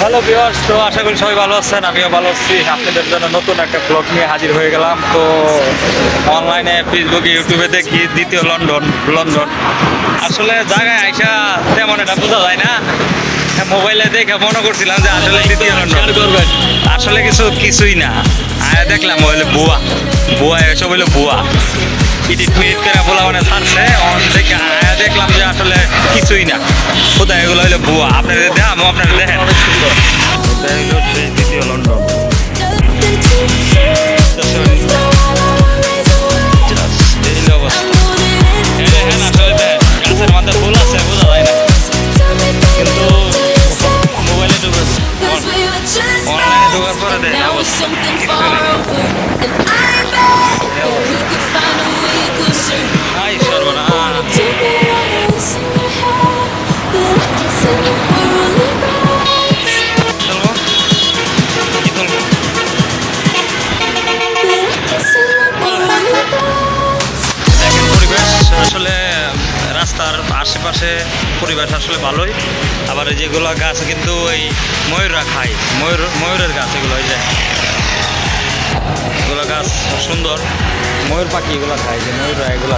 Hello viewers, তো আশা করি সবাই ভালো আছেন। আমিও ভালো আছি। আপনাদের জন্য নতুন একটা ব্লগ নিয়ে হাজির হয়ে গেলাম। তো অনলাইনে ফেসবুকে ইউটিউবে দেখি দ্বিতীয় লন্ডন লন্ডন আসলে জায়গায় আইসা তেমন এটা বোঝা যায় না। মোবাইলে দেখে মনে করছিলাম যে আসলে দ্বিতীয় লন্ডন, আসলে কিছুই না। আয়া দেখলাম হইলে বুয়া বুয়া, এসব হইলো বুয়া। ইডিট মিডিট করে বলা মানে ছাড়ছে দেখে আয়া দেখলাম যে আসলে কিছুই না। কোথায় এগুলো হইলো বুয়া। আপনাদের দেখাম, আপনারা দেখেন। এটা হইলো সেই দ্বিতীয় লন্ডন। এই অবস্থা। হ্যাঁ আসলে দেখেন গাছের মাথায় ফুল আছে, বোঝা যায় না, কিন্তু মোবাইলে ঢুকে অনলাইনে ঢোকার পরে দেখেন অবস্থা কিছু নেই। আই সর্বনাশ। চলবো কি চলবো? দেখেন পরিবেশ আসলে রাস্তার আশেপাশে পরিবেশ আসলে ভালোই। আবার যেগুলো গাছ কিন্তু ওই ময়ূররা খায়, ময়ূরের গাছ এগুলো, ওই যে এগুলো গাছ সুন্দর, ময়ূর পাখি এগুলো খায়, যে ময়ূররা এগুলো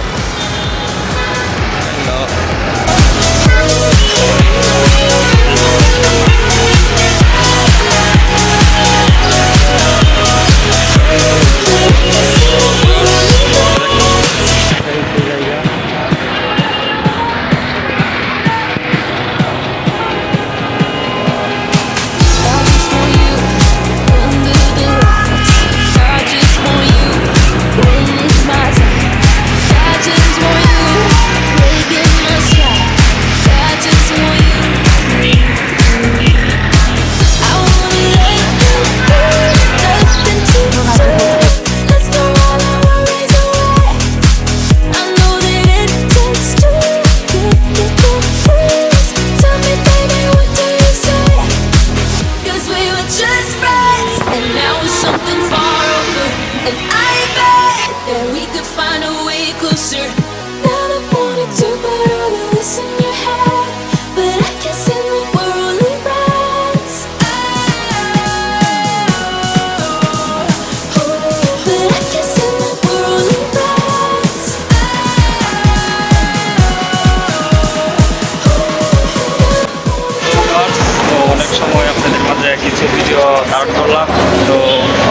কিছু ভিডিও ধারণ করলাম। তো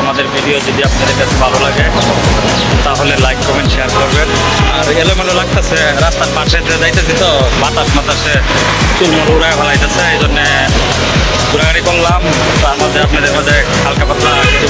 আমাদের ভিডিও যদি আপনাদের কাছে ভালো লাগে তাহলে লাইক কমেন্ট শেয়ার করবেন। আর এলোমেলো লাগতেছে রাস্তার পাশে যাইতেছি, তো বাতাসে চুলমুল উড়ায় ফেলাইতেছে, এই জন্যে ঘোরাঘুরি করলাম। তার মধ্যে আপনাদের মধ্যে হালকা পাতলা কিছু